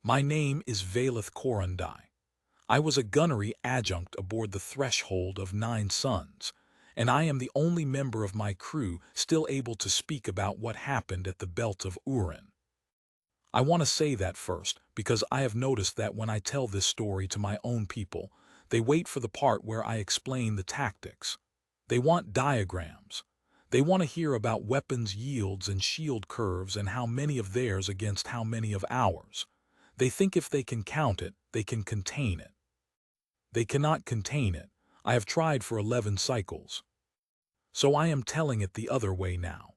My name is Vaeleth Korrun-Dai. I was a gunnery adjunct aboard the Threshold of 9 Suns, and I am the only member of my crew still able to speak about what happened at the Belt of Uhrran. I want to say that first because I have noticed that when I tell this story to my own people, they wait for the part where I explain the tactics. They want diagrams. They want to hear about weapons yields and shield curves and how many of theirs against how many of ours. They think if they can count it, they can contain it. They cannot contain it. I have tried for 11 cycles. So I am telling it the other way now,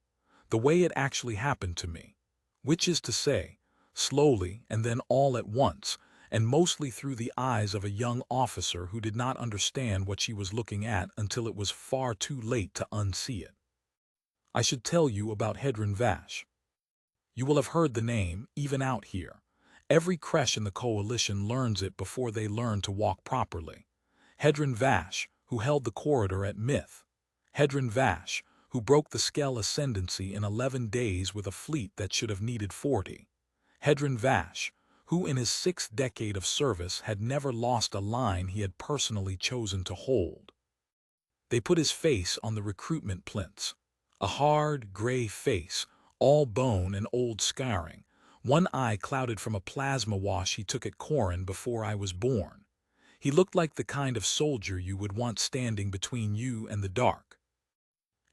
the way it actually happened to me, which is to say, slowly and then all at once, and mostly through the eyes of a young officer who did not understand what she was looking at until it was far too late to unsee it. I should tell you about Hedron Vash. You will have heard the name, even out here. Every creche in the coalition learns it before they learn to walk properly. Hedron Vash, who held the corridor at Myth. Hedron Vash, who broke the Skell ascendancy in 11 days with a fleet that should have needed 40. Hedron Vash, who in his 6th decade of service had never lost a line he had personally chosen to hold. They put his face on the recruitment plinths. A hard, gray face, all bone and old scarring, one eye clouded from a plasma wash he took at Korrun before I was born. He looked like the kind of soldier you would want standing between you and the dark.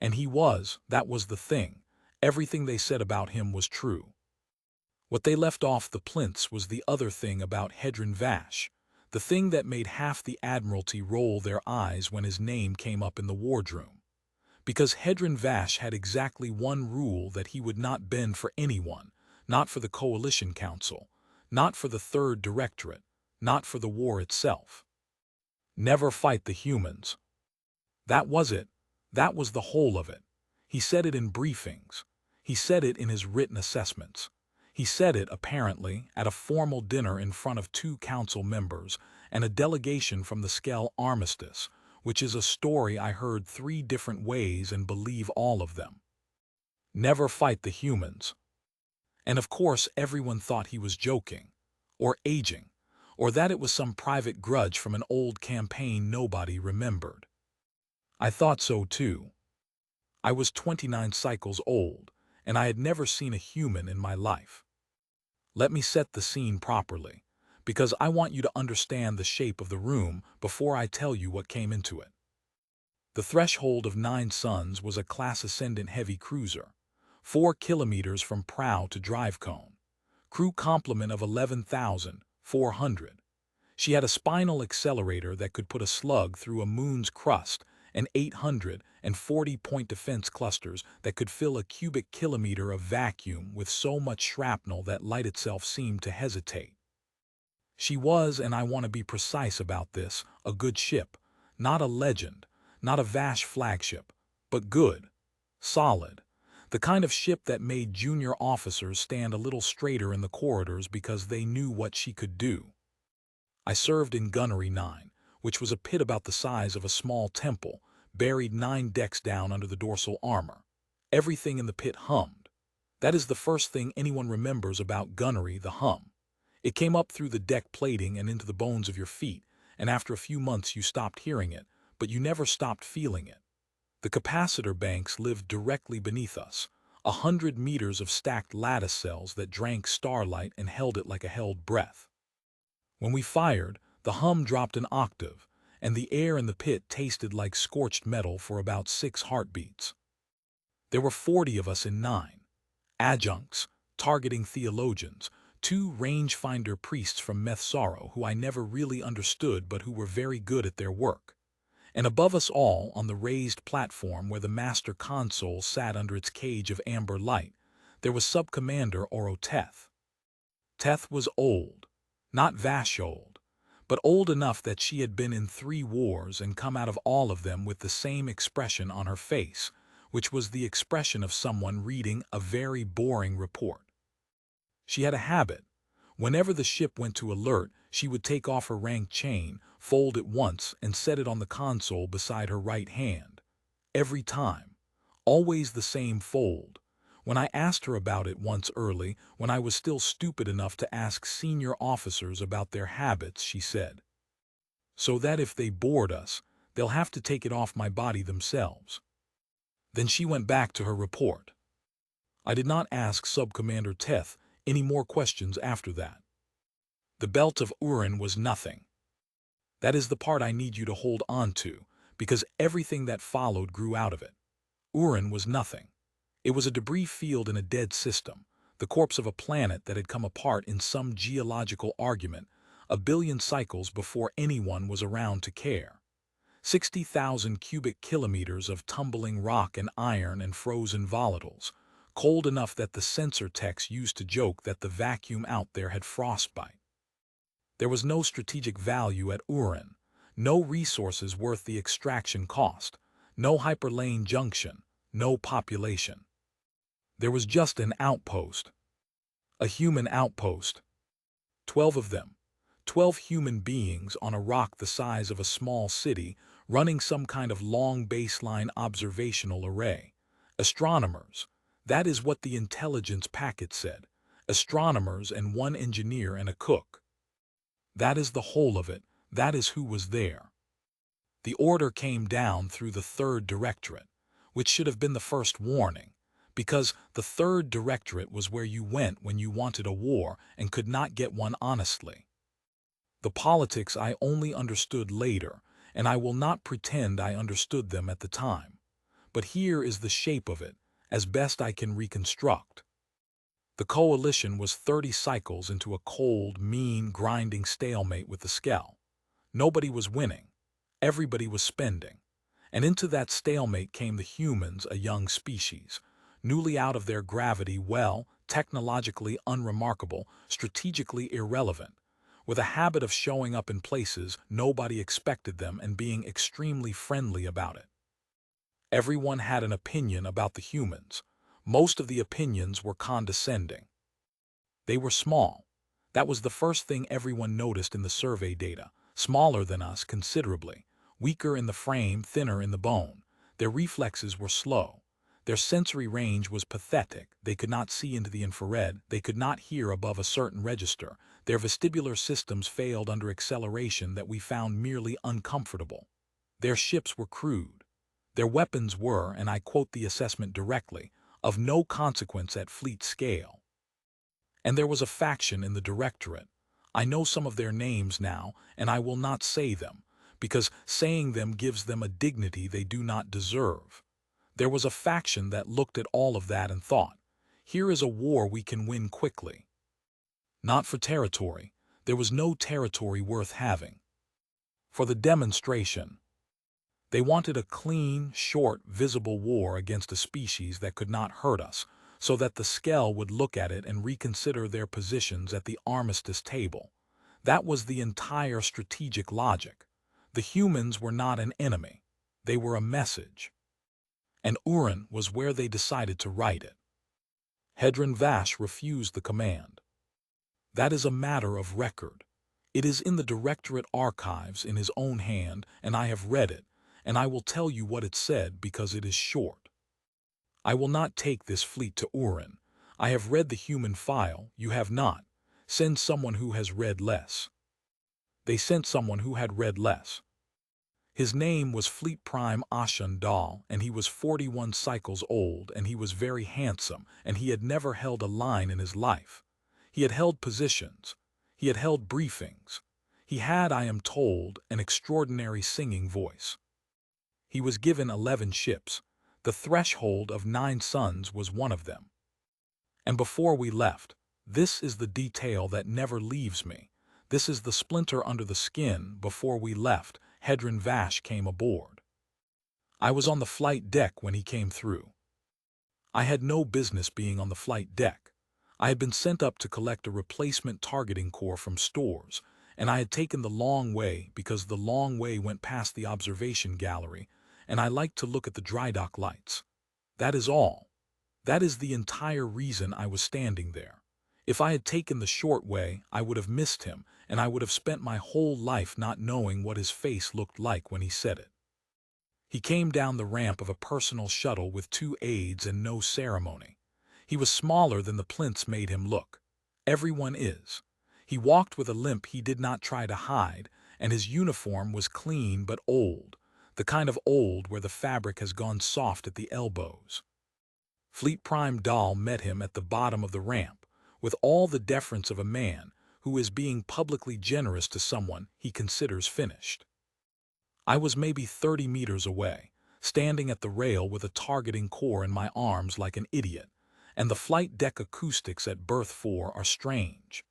And that was the thing. Everything they said about him was true. What they left off the plinths was the other thing about Hedron Vash, the thing that made half the Admiralty roll their eyes when his name came up in the wardroom. Because Hedron Vash had exactly one rule that he would not bend for anyone, not for the Coalition Council, not for the 3rd Directorate, not for the war itself. Never fight the humans. That was it. That was the whole of it. He said it in briefings. He said it in his written assessments. He said it, apparently, at a formal dinner in front of 2 council members and a delegation from the Skell Armistice, which is a story I heard 3 different ways and believe all of them. Never fight the humans. And of course everyone thought he was joking, or aging, or that it was some private grudge from an old campaign nobody remembered. I thought so too. I was 29 cycles old, and I had never seen a human in my life. Let me set the scene properly, because I want you to understand the shape of the room before I tell you what came into it. The Threshold of 9 Suns was a class ascendant heavy cruiser, 4 kilometers from prow to drive cone. Crew complement of 11,400. She had a spinal accelerator that could put a slug through a moon's crust and 840-point defense clusters that could fill a cubic kilometer of vacuum with so much shrapnel that light itself seemed to hesitate. She was, and I want to be precise about this, a good ship, not a legend, not a Vash flagship, but good, solid, the kind of ship that made junior officers stand a little straighter in the corridors because they knew what she could do. I served in Gunnery 9, which was a pit about the size of a small temple, buried 9 decks down under the dorsal armor. Everything in the pit hummed. That is the first thing anyone remembers about gunnery, the hum. It came up through the deck plating and into the bones of your feet, and after a few months you stopped hearing it, but you never stopped feeling it. The capacitor banks lived directly beneath us, 100 meters of stacked lattice cells that drank starlight and held it like a held breath. When we fired, the hum dropped an octave, and the air in the pit tasted like scorched metal for about 6 heartbeats. There were 40 of us in 9. Adjuncts, targeting theologians, 2 rangefinder priests from Methsaro who I never really understood but who were very good at their work. And above us all, on the raised platform where the master console sat under its cage of amber light, there was Sub-Commander Oro Teth. Teth was old, not Vash old, but old enough that she had been in 3 wars and come out of all of them with the same expression on her face, which was the expression of someone reading a very boring report. She had a habit. Whenever the ship went to alert, she would take off her rank chain, fold it once, and set it on the console beside her right hand. Every time. Always the same fold. When I asked her about it once early, when I was still stupid enough to ask senior officers about their habits, she said, "So that if they board us, they'll have to take it off my body themselves." Then she went back to her report. I did not ask Subcommander Teth any more questions after that. The belt of Uhrran was nothing. That is the part I need you to hold on to, because everything that followed grew out of it. Uhrran was nothing. It was a debris field in a dead system, the corpse of a planet that had come apart in some geological argument, a billion cycles before anyone was around to care. 60,000 cubic kilometers of tumbling rock and iron and frozen volatiles, cold enough that the sensor techs used to joke that the vacuum out there had frostbite. There was no strategic value at Uhrran, no resources worth the extraction cost, no hyperlane junction, no population. There was just an outpost. A human outpost. 12 of them. 12 human beings on a rock the size of a small city, running some kind of long baseline observational array. Astronomers. That is what the intelligence packet said. Astronomers and one engineer and a cook. That is the whole of it. That is who was there. The order came down through the 3rd Directorate, which should have been the first warning, because the 3rd Directorate was where you went when you wanted a war and could not get one honestly. The politics I only understood later, and I will not pretend I understood them at the time. But here is the shape of it, as best I can reconstruct. The coalition was 30 cycles into a cold, mean, grinding stalemate with the Skell. Nobody was winning. Everybody was spending. And into that stalemate came the humans, a young species, newly out of their gravity, well, technologically unremarkable, strategically irrelevant, with a habit of showing up in places nobody expected them and being extremely friendly about it. Everyone had an opinion about the humans. Most of the opinions were condescending. They were small. That was the first thing everyone noticed in the survey data. Smaller than us considerably, weaker in the frame, thinner in the bone. Their reflexes were slow. Their sensory range was pathetic. They could not see into the infrared. They could not hear above a certain register. Their vestibular systems failed under acceleration that we found merely uncomfortable. Their ships were crude. Their weapons were, and I quote the assessment directly, of no consequence at fleet scale. And there was a faction in the Directorate. I know some of their names now, and I will not say them, because saying them gives them a dignity they do not deserve. There was a faction that looked at all of that and thought, here is a war we can win quickly. Not for territory. There was no territory worth having. For the demonstration. They wanted a clean, short, visible war against a species that could not hurt us, so that the Skell would look at it and reconsider their positions at the armistice table. That was the entire strategic logic. The humans were not an enemy. They were a message. And Uhrran was where they decided to write it. Hedron Vash refused the command. That is a matter of record. It is in the Directorate archives in his own hand, and I have read it, and I will tell you what it said because it is short. I will not take this fleet to Uhrran. I have read the human file, you have not. Send someone who has read less. They sent someone who had read less. His name was Fleet Prime Ashan Dal, and he was 41 cycles old, and he was very handsome, and he had never held a line in his life. He had held positions. He had held briefings. He had, I am told, an extraordinary singing voice. He was given 11 ships. The threshold of 9 suns was one of them. And before we left, this is the detail that never leaves me. This is the splinter under the skin. Before we left, Hedron Vash came aboard. I was on the flight deck when he came through. I had no business being on the flight deck. I had been sent up to collect a replacement targeting core from stores, and I had taken the long way because the long way went past the observation gallery, and I liked to look at the dry dock lights. That is all. That is the entire reason I was standing there. If I had taken the short way, I would have missed him, and I would have spent my whole life not knowing what his face looked like when he said it. He came down the ramp of a personal shuttle with 2 aides and no ceremony. He was smaller than the plinths made him look. Everyone is. He walked with a limp he did not try to hide, and his uniform was clean but old, the kind of old where the fabric has gone soft at the elbows. Fleet Prime Dahl met him at the bottom of the ramp, with all the deference of a man who is being publicly generous to someone he considers finished. I was maybe 30 meters away, standing at the rail with a targeting core in my arms like an idiot, and the flight deck acoustics at berth 4 are strange.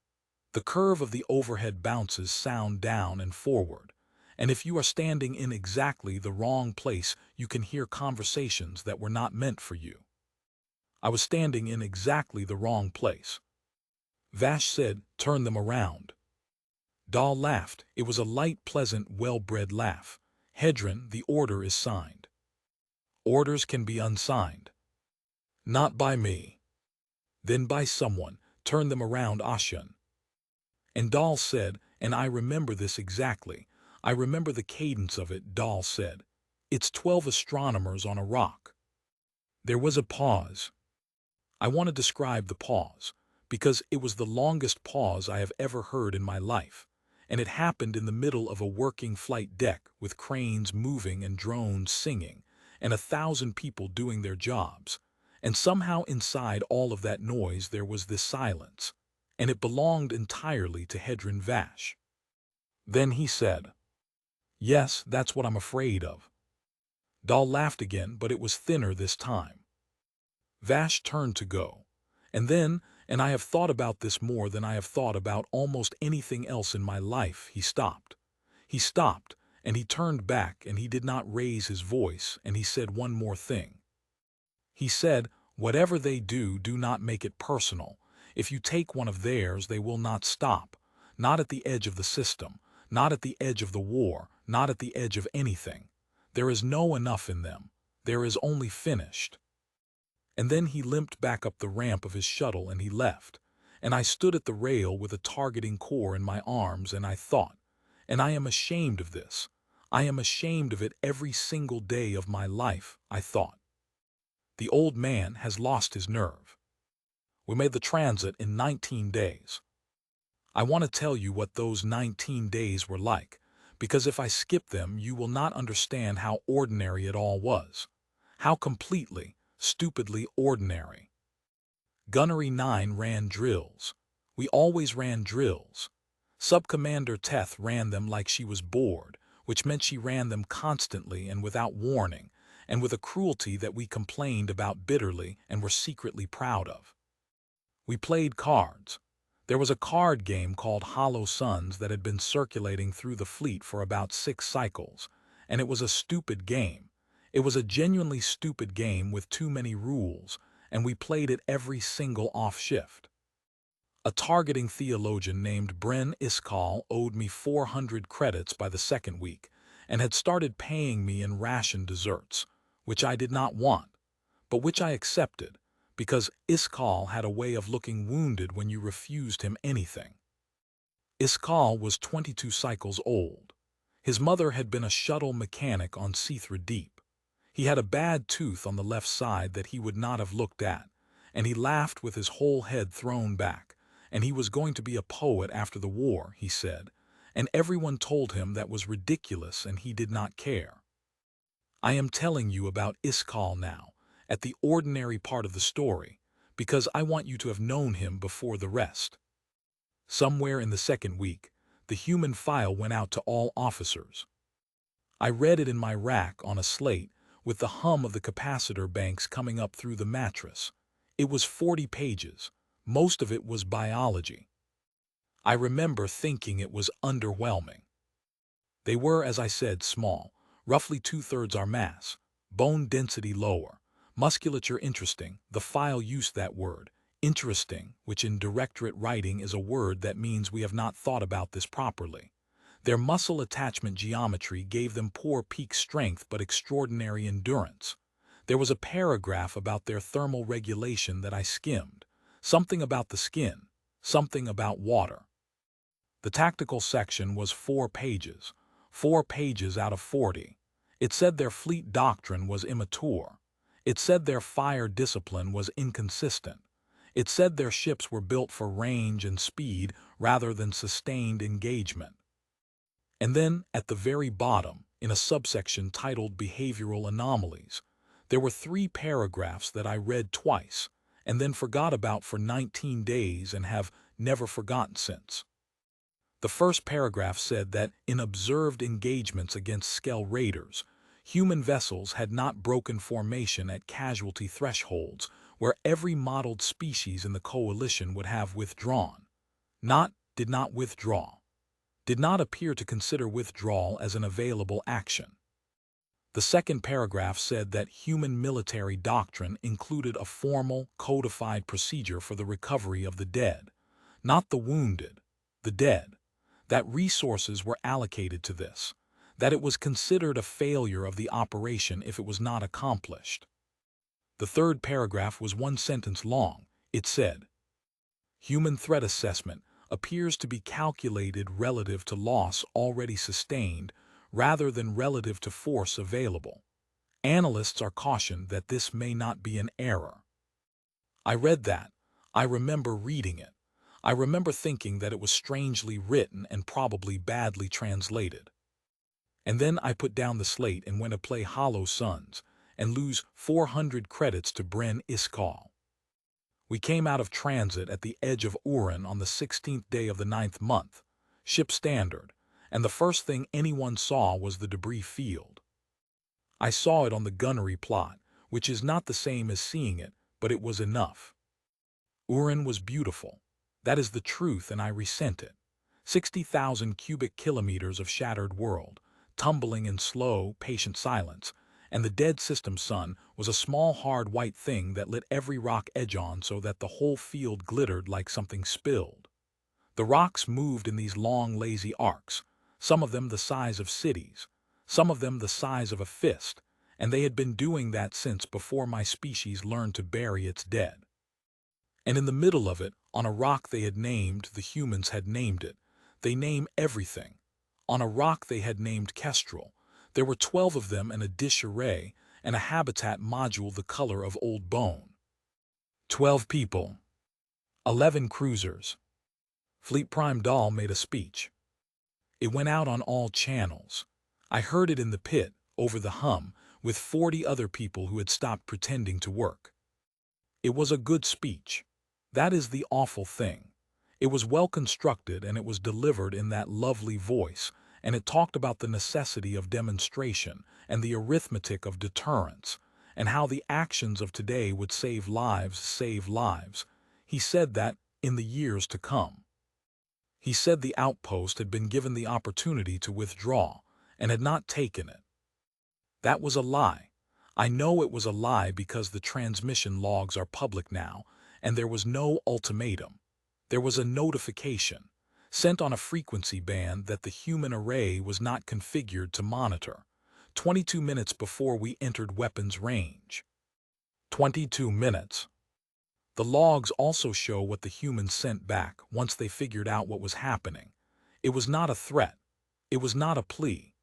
The curve of the overhead bounces sound down and forward, and if you are standing in exactly the wrong place, you can hear conversations that were not meant for you. I was standing in exactly the wrong place. Vash said, "Turn them around." Dahl laughed. It was a light, pleasant, well-bred laugh. "Hedron, the order is signed." "Orders can be unsigned." "Not by me." "Then by someone. Turn them around, Ashen." And Dahl said, and I remember this exactly, I remember the cadence of it, Dahl said, "It's 12 astronomers on a rock." There was a pause. I want to describe the pause, because it was the longest pause I have ever heard in my life, and it happened in the middle of a working flight deck with cranes moving and drones singing, and 1,000 people doing their jobs, and somehow inside all of that noise there was this silence, and it belonged entirely to Hedron Vash. Then he said, "Yes, that's what I'm afraid of." Dahl laughed again, but it was thinner this time. Vash turned to go. And then, and I have thought about this more than I have thought about almost anything else in my life, he stopped. He stopped, and he turned back, and he did not raise his voice, and he said one more thing. He said, "Whatever they do, do not make it personal. If you take one of theirs, they will not stop. Not at the edge of the system, not at the edge of the war, not at the edge of anything. There is no enough in them. There is only finished." And then he limped back up the ramp of his shuttle and he left. And I stood at the rail with a targeting core in my arms and I thought, and I am ashamed of this. I am ashamed of it every single day of my life, I thought. The old man has lost his nerve. We made the transit in 19 days. I want to tell you what those 19 days were like, because if I skip them, you will not understand how ordinary it all was. How completely, stupidly ordinary. Gunnery 9 ran drills. We always ran drills. Sub-Commander Teth ran them like she was bored, which meant she ran them constantly and without warning, and with a cruelty that we complained about bitterly and were secretly proud of. We played cards. There was a card game called Hollow Suns that had been circulating through the fleet for about 6 cycles, and it was a stupid game. It was a genuinely stupid game with too many rules, and we played it every single off-shift. A targeting theologian named Bren Iskall owed me 400 credits by the second week, and had started paying me in ration desserts, which I did not want, but which I accepted, because Iskall had a way of looking wounded when you refused him anything. Iskall was 22 cycles old. His mother had been a shuttle mechanic on Seathra Deep. He had a bad tooth on the left side that he would not have looked at, and he laughed with his whole head thrown back, and he was going to be a poet after the war, he said, and everyone told him that was ridiculous and he did not care. I am telling you about Iskall now, at the ordinary part of the story, because I want you to have known him before the rest. Somewhere in the second week, the human file went out to all officers. I read it in my rack on a slate, with the hum of the capacitor banks coming up through the mattress. It was 40 pages. Most of it was biology. I remember thinking it was underwhelming. They were, as I said, small, roughly 2/3 our mass, bone density lower, musculature interesting. The file used that word, interesting, which in directorate writing is a word that means we have not thought about this properly. Their muscle attachment geometry gave them poor peak strength but extraordinary endurance. There was a paragraph about their thermal regulation that I skimmed, something about the skin, something about water. The tactical section was 4 pages, 4 pages out of 40. It said their fleet doctrine was immature. It said their fire discipline was inconsistent. It said their ships were built for range and speed rather than sustained engagement. And then, at the very bottom, in a subsection titled Behavioral Anomalies, there were 3 paragraphs that I read twice, and then forgot about for 19 days and have never forgotten since. The first paragraph said that in observed engagements against Skell raiders, human vessels had not broken formation at casualty thresholds where every modeled species in the coalition would have withdrawn. Did not withdraw. Did not appear to consider withdrawal as an available action. The second paragraph said that human military doctrine included a formal, codified procedure for the recovery of the dead, not the wounded, the dead, that resources were allocated to this, that it was considered a failure of the operation if it was not accomplished. The third paragraph was 1 sentence long. It said, "Human threat assessment appears to be calculated relative to loss already sustained rather than relative to force available. Analysts are cautioned that this may not be an error." I read that. I remember reading it. I remember thinking that it was strangely written and probably badly translated. And then I put down the slate and went to play Hollow Suns and lose 400 credits to Bryn Iskall. We came out of transit at the edge of Uhrran on the 16th day of the 9th month, ship standard, and the first thing anyone saw was the debris field. I saw it on the gunnery plot, which is not the same as seeing it, but it was enough. Uhrran was beautiful. That is the truth, and I resent it. 60,000 cubic kilometers of shattered world, tumbling in slow, patient silence, and the dead system sun was a small hard white thing that lit every rock edge on so that the whole field glittered like something spilled. The rocks moved in these long, lazy arcs, some of them the size of cities, some of them the size of a fist, and they had been doing that since before my species learned to bury its dead. And in the middle of it, on a rock they had named, the humans had named it. They name everything. On a rock they had named Kestrel. There were 12 of them and a dish array, and a habitat module the color of old bone. 12 people. 11 cruisers. Fleet Prime Dahl made a speech. It went out on all channels. I heard it in the pit, over the hum, with 40 other people who had stopped pretending to work. It was a good speech. That is the awful thing. It was well constructed and it was delivered in that lovely voice, and it talked about the necessity of demonstration and the arithmetic of deterrence, and how the actions of today would save lives, save lives. He said that in the years to come. He said the outpost had been given the opportunity to withdraw and had not taken it. That was a lie. I know it was a lie because the transmission logs are public now, and there was no ultimatum. There was a notification, sent on a frequency band that the human array was not configured to monitor, 22 minutes before we entered weapons range. 22 minutes. The logs also show what the humans sent back once they figured out what was happening. It was not a threat. It was not a plea.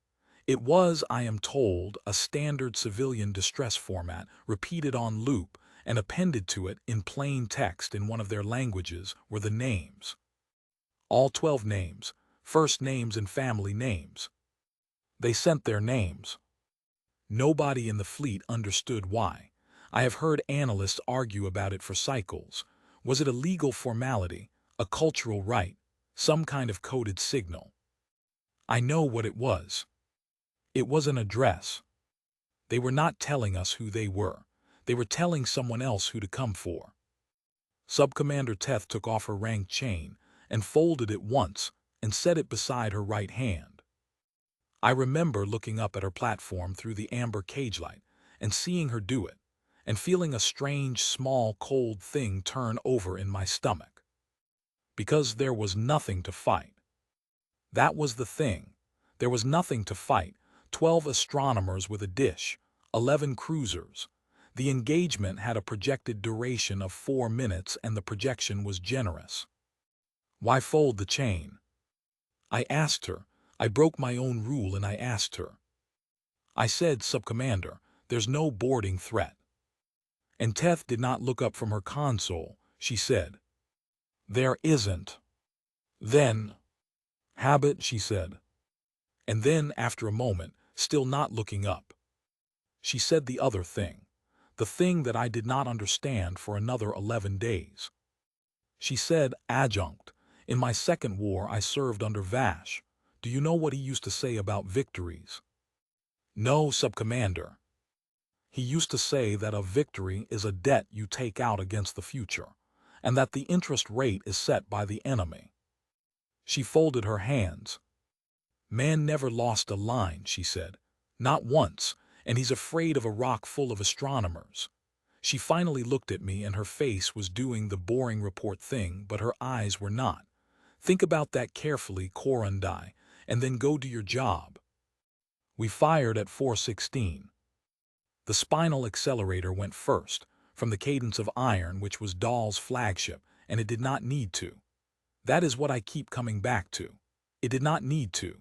It was, I am told, a standard civilian distress format repeated on loop, and appended to it in plain text in one of their languages were the names. All 12 names, first names and family names. They sent their names. Nobody in the fleet understood why. I have heard analysts argue about it for cycles. Was it a legal formality, a cultural rite, some kind of coded signal? I know what it was. It was an address. They were not telling us who they were. They were telling someone else who to come for. Subcommander Teth took off her rank chain and folded it once and set it beside her right hand. I remember looking up at her platform through the amber cage light and seeing her do it, and feeling a strange, small, cold thing turn over in my stomach. Because there was nothing to fight. That was the thing. There was nothing to fight. 12 astronomers with a dish, 11 cruisers. The engagement had a projected duration of 4 minutes and the projection was generous. Why fold the chain? I asked her. I broke my own rule and I asked her. I said, Subcommander, there's no boarding threat. And Teth did not look up from her console. she said. There isn't. Then, habit, she said. And then, after a moment, still not looking up, she said the other thing, the thing that I did not understand for another 11 days. She said, adjunct, in my second war I served under Vash. Do you know what he used to say about victories? No, subcommander. He used to say that a victory is a debt you take out against the future, and that the interest rate is set by the enemy. She folded her hands. Man never lost a line, she said. Not once, and he's afraid of a rock full of astronomers. She finally looked at me and her face was doing the boring report thing, but her eyes were not. Think about that carefully, Korrun-Dai, and then go do your job. We fired at 4:16. The spinal accelerator went first, from the cadence of iron, which was Dahl's flagship, and it did not need to. That is what I keep coming back to. It did not need to.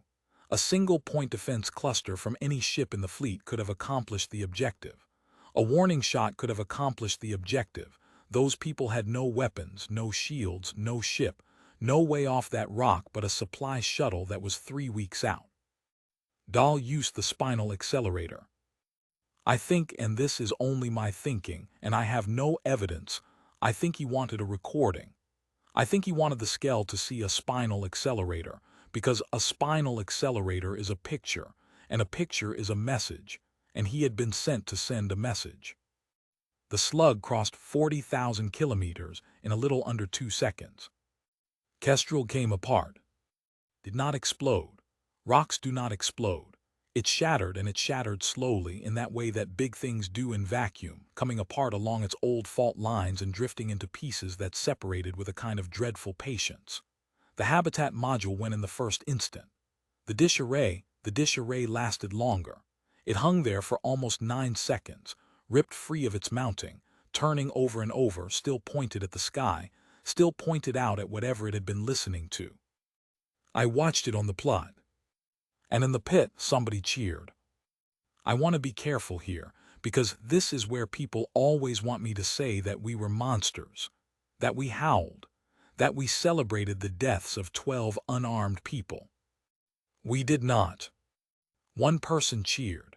A single point defense cluster from any ship in the fleet could have accomplished the objective. A warning shot could have accomplished the objective. Those people had no weapons, no shields, no ship, no way off that rock but a supply shuttle that was 3 weeks out. Dahl used the spinal accelerator. I think, and this is only my thinking, and I have no evidence, I think he wanted a recording. I think he wanted the Skell to see a spinal accelerator, because a spinal accelerator is a picture, and a picture is a message, and he had been sent to send a message. The slug crossed 40,000 kilometers in a little under 2 seconds. Kestrel came apart. Did not explode. Rocks do not explode. It shattered, and it shattered slowly in that way that big things do in vacuum, coming apart along its old fault lines and drifting into pieces that separated with a kind of dreadful patience. The habitat module went in the first instant. The dish array lasted longer. It hung there for almost 9 seconds, ripped free of its mounting, turning over and over, still pointed at the sky, still pointed out at whatever it had been listening to. I watched it on the plot. And in the pit, somebody cheered. I want to be careful here, because this is where people always want me to say that we were monsters, that we howled, that we celebrated the deaths of 12 unarmed people. We did not. One person cheered.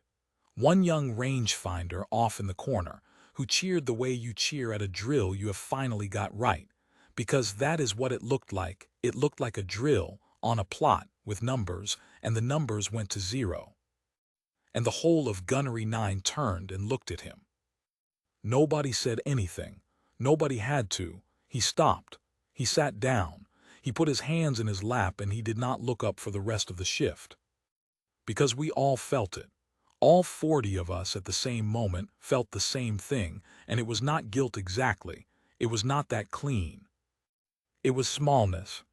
One young rangefinder off in the corner, who cheered the way you cheer at a drill you have finally got right, because that is what it looked like. It looked like a drill on a plot with numbers, and the numbers went to 0. And the whole of Gunnery 9 turned and looked at him. Nobody said anything. Nobody had to. He stopped. He sat down. He put his hands in his lap, and he did not look up for the rest of the shift. Because we all felt it. All 40 of us at the same moment felt the same thing, and it was not guilt exactly. It was not that clean. It was smallness.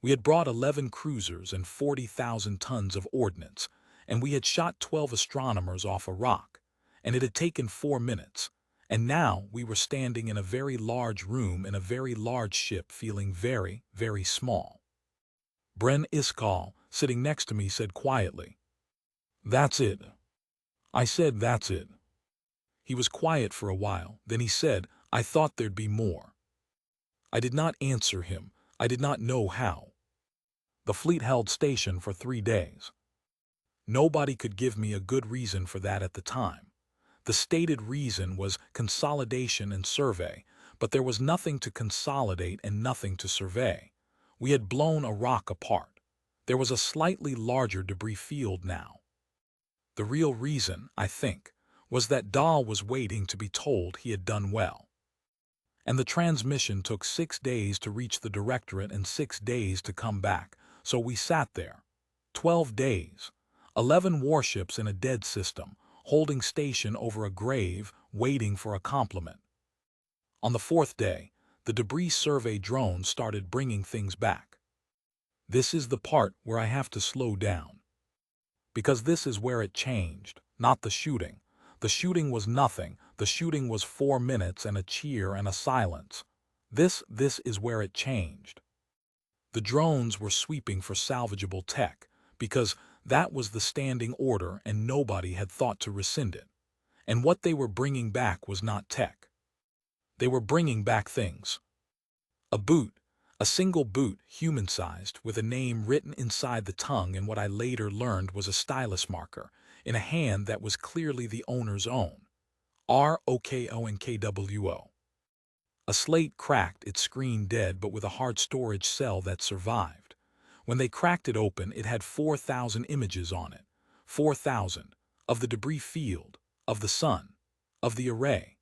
We had brought 11 cruisers and 40,000 tons of ordnance, and we had shot 12 astronomers off a rock, and it had taken 4 minutes, and now we were standing in a very large room in a very large ship, feeling very, very small. Bren Iskall, sitting next to me, said quietly, "That's it." I said, "That's it." He was quiet for a while, then he said, "I thought there'd be more." I did not answer him. I did not know how. The fleet held station for 3 days. Nobody could give me a good reason for that at the time. The stated reason was consolidation and survey, but there was nothing to consolidate and nothing to survey. We had blown a rock apart. There was a slightly larger debris field now. The real reason, I think, was that Dahl was waiting to be told he had done well. And the transmission took 6 days to reach the directorate and 6 days to come back. So we sat there. 12 days. 11 warships in a dead system, holding station over a grave, waiting for a compliment. On the 4th day, the debris survey drones started bringing things back. This is the part where I have to slow down. Because this is where it changed, not the shooting. The shooting was nothing. The shooting was 4 minutes and a cheer and a silence. This is where it changed. The drones were sweeping for salvageable tech, because that was the standing order and nobody had thought to rescind it. And what they were bringing back was not tech. They were bringing back things. A boot, a single boot, human-sized, with a name written inside the tongue and what I later learned was a stylus marker, in a hand that was clearly the owner's own. ROKONKWO. A slate cracked, its screen dead but with a hard storage cell that survived. When they cracked it open, it had 4,000 images on it. 4,000. Of the debris field, of the sun, of the array,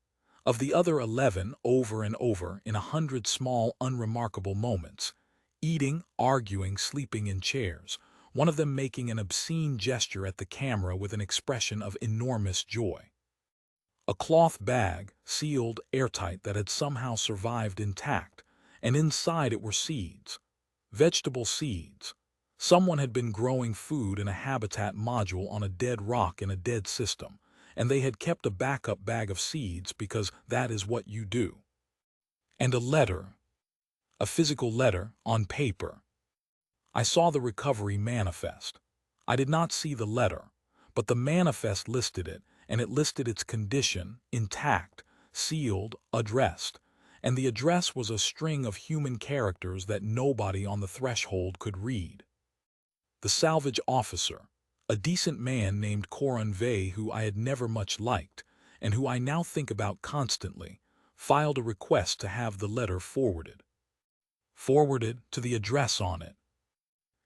of the other 11 over and over in 100 small, unremarkable moments. Eating, arguing, sleeping in chairs, one of them making an obscene gesture at the camera with an expression of enormous joy. A cloth bag, sealed, airtight, that had somehow survived intact, and inside it were seeds. Vegetable seeds. Someone had been growing food in a habitat module on a dead rock in a dead system, and they had kept a backup bag of seeds because that is what you do. And a letter. A physical letter, on paper. I saw the recovery manifest. I did not see the letter, but the manifest listed it, and it listed its condition, intact, sealed, addressed, and the address was a string of human characters that nobody on the threshold could read. The salvage officer, a decent man named Korrun-Dai who I had never much liked, and who I now think about constantly, filed a request to have the letter forwarded. Forwarded to the address on it.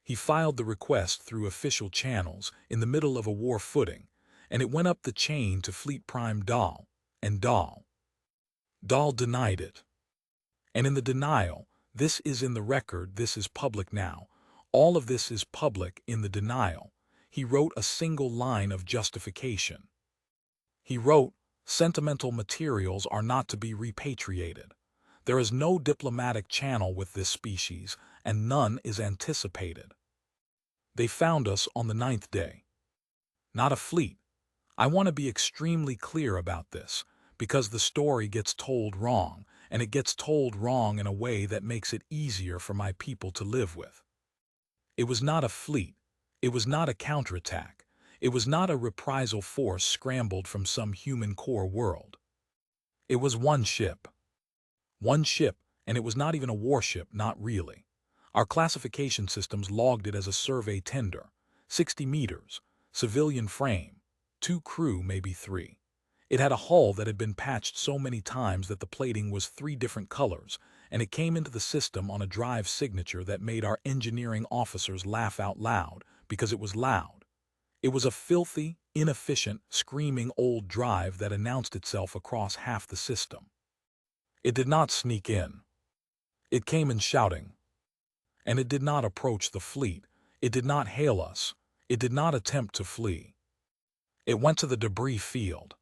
He filed the request through official channels in the middle of a war footing, and it went up the chain to Fleet Prime Dahl, and Dahl denied it. And in the denial, this is in the record, this is public now, all of this is public in the denial, he wrote a single line of justification. He wrote, "Sentimental materials are not to be repatriated. There is no diplomatic channel with this species, and none is anticipated. They found us on the 9th day. Not a fleet. I want to be extremely clear about this, because the story gets told wrong, and it gets told wrong in a way that makes it easier for my people to live with. It was not a fleet. It was not a counterattack. It was not a reprisal force scrambled from some human core world. It was one ship. One ship, and it was not even a warship, not really. Our classification systems logged it as a survey tender, 60 meters, civilian frame, 2 crew, maybe 3. It had a hull that had been patched so many times that the plating was 3 different colors, and it came into the system on a drive signature that made our engineering officers laugh out loud because it was loud. It was a filthy, inefficient, screaming old drive that announced itself across half the system. It did not sneak in. It came in shouting. And it did not approach the fleet. It did not hail us. It did not attempt to flee. It went to the debris field.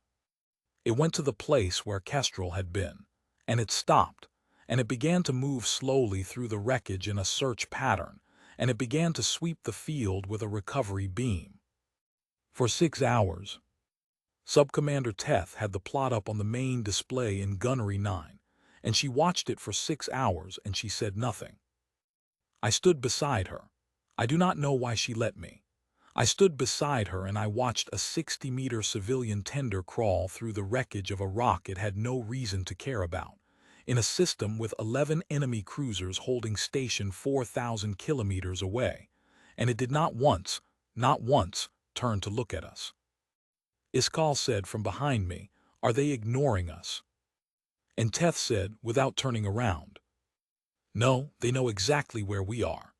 It went to the place where Kestrel had been, and it stopped, and it began to move slowly through the wreckage in a search pattern, and it began to sweep the field with a recovery beam. For 6 hours. Subcommander Teth had the plot up on the main display in Gunnery 9, and she watched it for 6 hours and she said nothing. I stood beside her. I do not know why she let me. I stood beside her and I watched a 60-meter civilian tender crawl through the wreckage of a rock it had no reason to care about, in a system with 11 enemy cruisers holding station 4,000 kilometers away, and it did not once, turn to look at us. Iskal said from behind me, "Are they ignoring us?" And Teth said, without turning around, "No, they know exactly where we are."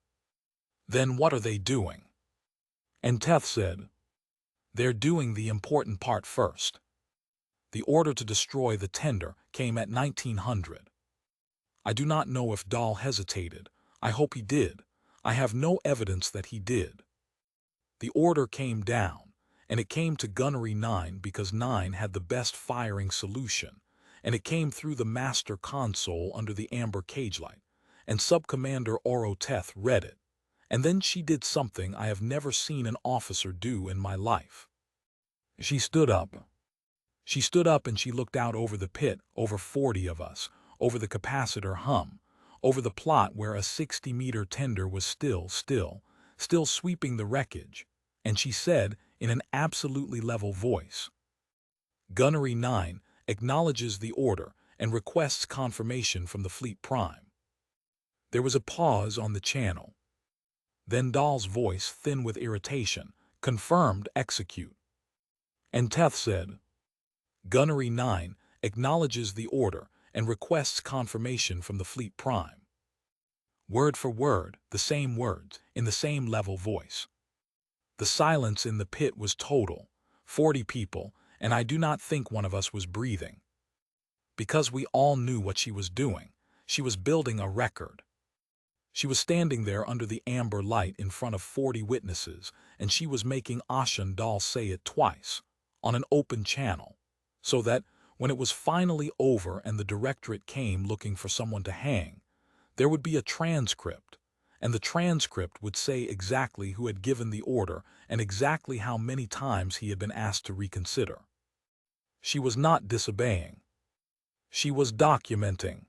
"Then what are they doing?" And Teth said, "They're doing the important part first." The order to destroy the tender came at 1900. I do not know if Dahl hesitated. I hope he did. I have no evidence that he did. The order came down, and it came to Gunnery 9 because 9 had the best firing solution, and it came through the master console under the amber cage light, and Subcommander Oro Teth read it, and then she did something I have never seen an officer do in my life. She stood up. She stood up and she looked out over the pit, over 40 of us, over the capacitor hum, over the plot where a 60-meter tender was still sweeping the wreckage, and she said in an absolutely level voice, "Gunnery 9 acknowledges the order and requests confirmation from the Fleet Prime." There was a pause on the channel. Then Dahl's voice, thin with irritation, confirmed execute. And Teth said, Gunnery 9 acknowledges the order and requests confirmation from the Fleet Prime. Word for word, the same words, in the same level voice. The silence in the pit was total, 40 people, and I do not think one of us was breathing. Because we all knew what she was doing. She was building a record. She was standing there under the amber light in front of 40 witnesses, and she was making Ashen Dahl say it twice, on an open channel, so that, when it was finally over and the directorate came looking for someone to hang, there would be a transcript, and the transcript would say exactly who had given the order and exactly how many times he had been asked to reconsider. She was not disobeying. She was documenting.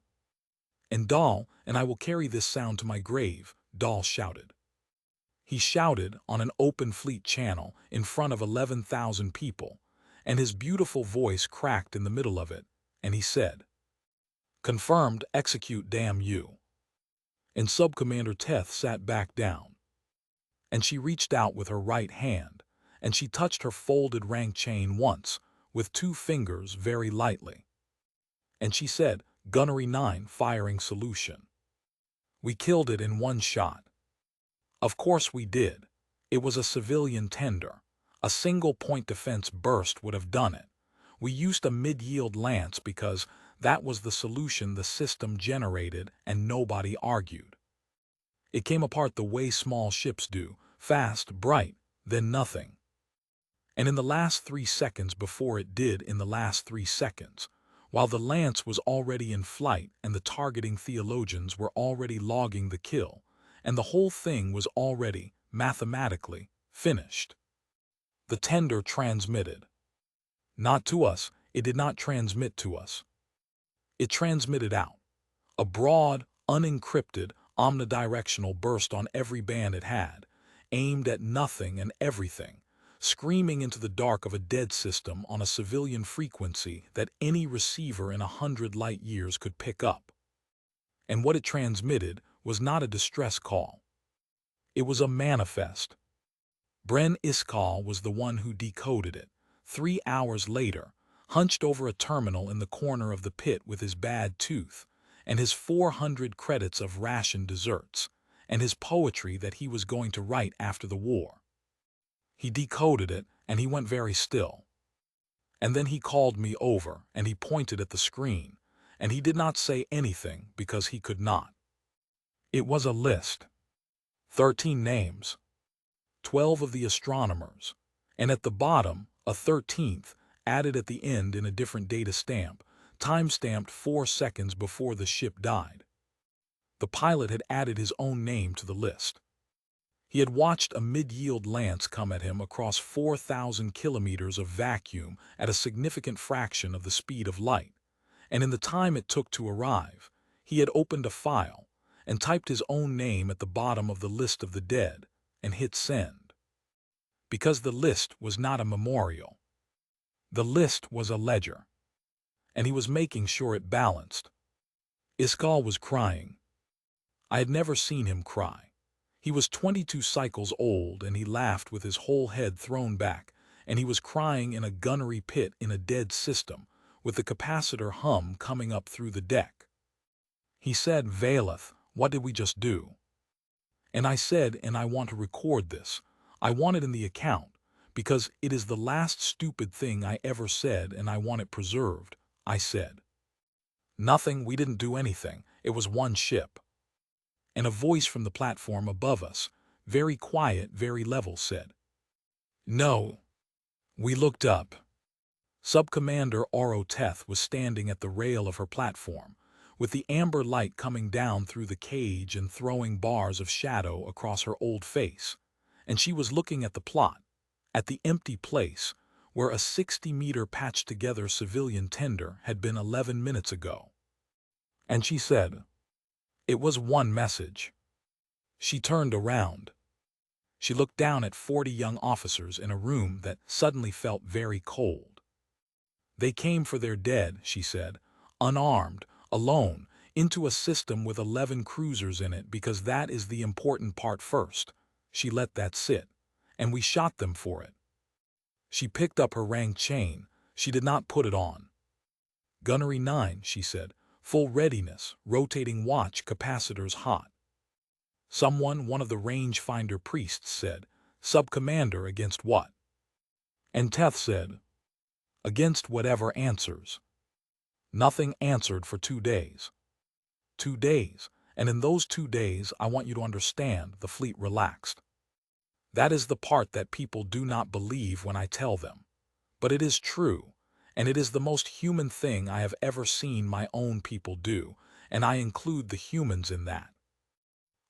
And Dahl, and I will carry this sound to my grave, Dahl shouted. He shouted on an open fleet channel in front of 11,000 people, and his beautiful voice cracked in the middle of it, and he said, Confirmed, execute, damn you. And Subcommander Teth sat back down. And she reached out with her right hand, and she touched her folded rank chain once, with 2 fingers very lightly. And she said, Gunnery 9 firing solution. We killed it in 1 shot. Of course we did. It was a civilian tender. A single-point defense burst would have done it. We used a mid-yield lance because that was the solution the system generated and nobody argued. It came apart the way small ships do, fast, bright, then nothing. And in the last 3 seconds before it did in the last 3 seconds, while the lance was already in flight and the targeting theologians were already logging the kill, and the whole thing was already, mathematically, finished. The tender transmitted. Not to us, it did not transmit to us. It transmitted out. A broad, unencrypted, omnidirectional burst on every band it had, aimed at nothing and everything, screaming into the dark of a dead system on a civilian frequency that any receiver in 100 light years could pick up. And what it transmitted was not a distress call. It was a manifest. Bren Iskall was the one who decoded it, 3 hours later, hunched over a terminal in the corner of the pit with his bad tooth, and his 400 credits of ration desserts, and his poetry that he was going to write after the war. He decoded it, and he went very still. And then he called me over, and he pointed at the screen, and he did not say anything because he could not. It was a list. 13 names. 12 of the astronomers, and at the bottom, a 13th, added at the end in a different data stamp, time-stamped 4 seconds before the ship died. The pilot had added his own name to the list. He had watched a mid-yield lance come at him across 4,000 kilometers of vacuum at a significant fraction of the speed of light, and in the time it took to arrive, he had opened a file and typed his own name at the bottom of the list of the dead and hit send. Because the list was not a memorial. The list was a ledger, and he was making sure it balanced. Iskall was crying. I had never seen him cry. He was 22 cycles old, and he laughed with his whole head thrown back, and he was crying in a gunnery pit in a dead system, with the capacitor hum coming up through the deck. He said, Vaeleth, what did we just do? And I said, and I want to record this. I want it in the account, because it is the last stupid thing I ever said and I want it preserved, I said. Nothing, we didn't do anything, it was 1 ship. And a voice from the platform above us, very quiet, very level, said, No. We looked up. Subcommander Oro Teth was standing at the rail of her platform, with the amber light coming down through the cage and throwing bars of shadow across her old face, and she was looking at the plot, at the empty place where a 60-meter patched-together civilian tender had been 11 minutes ago. And she said, It was 1 message. She turned around. She looked down at 40 young officers in a room that suddenly felt very cold. They came for their dead, she said, unarmed, alone, into a system with 11 cruisers in it because that is the important part first. She let that sit, and we shot them for it. She picked up her rank chain. She did not put it on. Gunnery 9, she said. Full readiness, rotating watch, capacitors hot. One of the rangefinder priests said, Sub-commander against what? And Teth said, against whatever answers. Nothing answered for 2 days. 2 days, and in those 2 days, I want you to understand, the fleet relaxed. That is the part that people do not believe when I tell them. But it is true, and it is the most human thing I have ever seen my own people do, and I include the humans in that.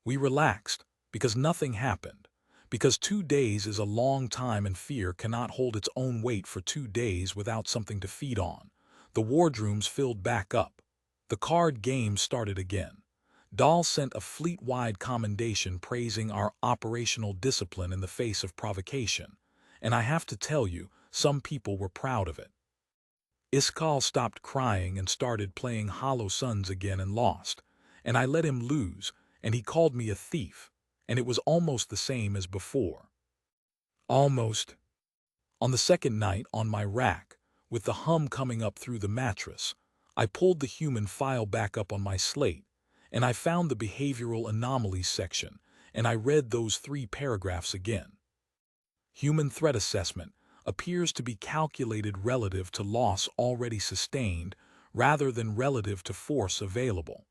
We relaxed, because nothing happened, because 2 days is a long time and fear cannot hold its own weight for 2 days without something to feed on. The wardrooms filled back up. The card game started again. Dahl sent a fleet-wide commendation praising our operational discipline in the face of provocation, and I have to tell you, some people were proud of it. Iskal stopped crying and started playing Hollow Suns again and lost, and I let him lose, and he called me a thief, and it was almost the same as before. Almost. On the second night, on my rack, with the hum coming up through the mattress, I pulled the human file back up on my slate, and I found the behavioral anomalies section, and I read those 3 paragraphs again. Human threat assessment appears to be calculated relative to loss already sustained rather than relative to force available.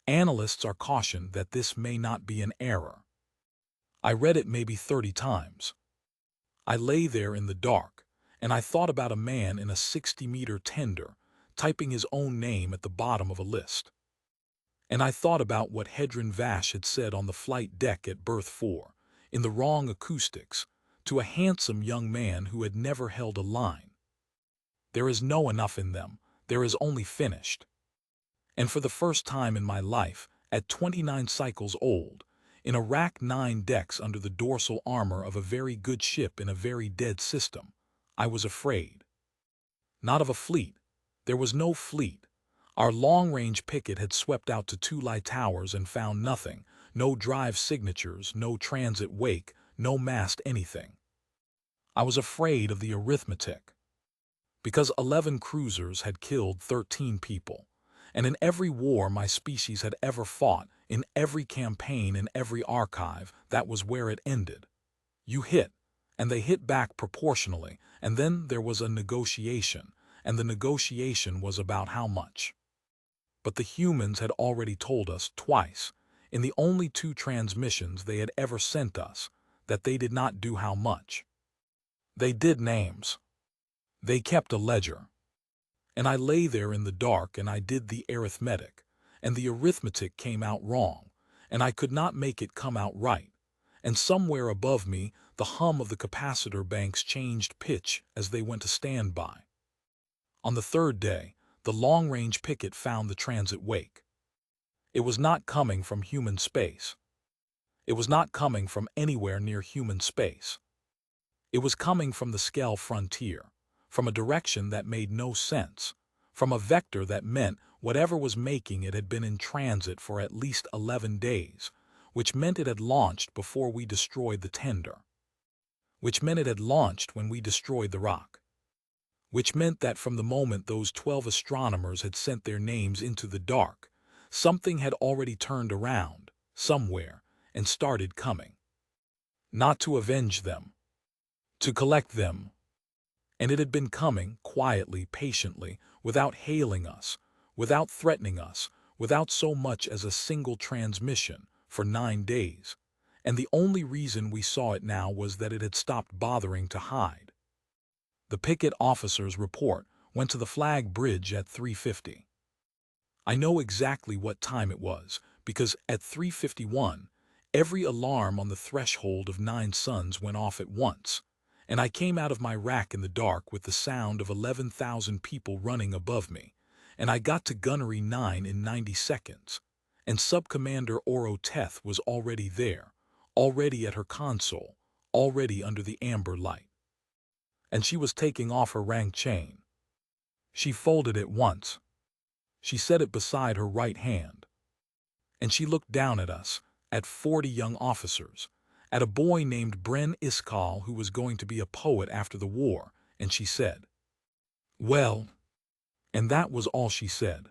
Analysts are cautioned that this may not be an error. I read it maybe 30 times. I lay there in the dark, and I thought about a man in a 60-meter tender, typing his own name at the bottom of a list. And I thought about what Hedron Vash had said on the flight deck at berth 4, in the wrong acoustics, to a handsome young man who had never held a line. There is no enough in them, there is only finished. And for the first time in my life, at 29 cycles old, in a rack 9 decks under the dorsal armor of a very good ship in a very dead system, I was afraid. Not of a fleet. There was no fleet. Our long-range picket had swept out to 2 light towers and found nothing, no drive signatures, no transit wake, no mast anything. I was afraid of the arithmetic. Because 11 cruisers had killed 13 people, and in every war my species had ever fought, in every campaign, in every archive, that was where it ended. You hit, and they hit back proportionally, and then there was a negotiation, and the negotiation was about how much. But the humans had already told us twice, in the only 2 transmissions they had ever sent us, that they did not do how much. They did names. They kept a ledger. And I lay there in the dark and I did the arithmetic, and the arithmetic came out wrong, and I could not make it come out right, and somewhere above me the hum of the capacitor banks changed pitch as they went to standby. On the 3rd day, the long-range picket found the transit wake. It was not coming from human space. It was not coming from anywhere near human space. It was coming from the Skell frontier, from a direction that made no sense, from a vector that meant whatever was making it had been in transit for at least 11 days, which meant it had launched before we destroyed the tender, which meant it had launched when we destroyed the rock, which meant that from the moment those 12 astronomers had sent their names into the dark, something had already turned around, somewhere, and started coming. Not to avenge them, to collect them. And it had been coming, quietly, patiently, without hailing us, without threatening us, without so much as a single transmission, for 9 days. And the only reason we saw it now was that it had stopped bothering to hide. The picket officer's report went to the flag bridge at 3:50. I know exactly what time it was, because at 3:51, every alarm on the threshold of 9 suns went off at once, and I came out of my rack in the dark with the sound of 11,000 people running above me, and I got to gunnery 9 in 90 seconds, and Sub-Commander Oro Teth was already there, already at her console, already under the amber light. And she was taking off her rank chain. She folded it once. She set it beside her right hand. And she looked down at us, at 40 young officers, at a boy named Bryn Iskall who was going to be a poet after the war, and she said, "Well," and that was all she said.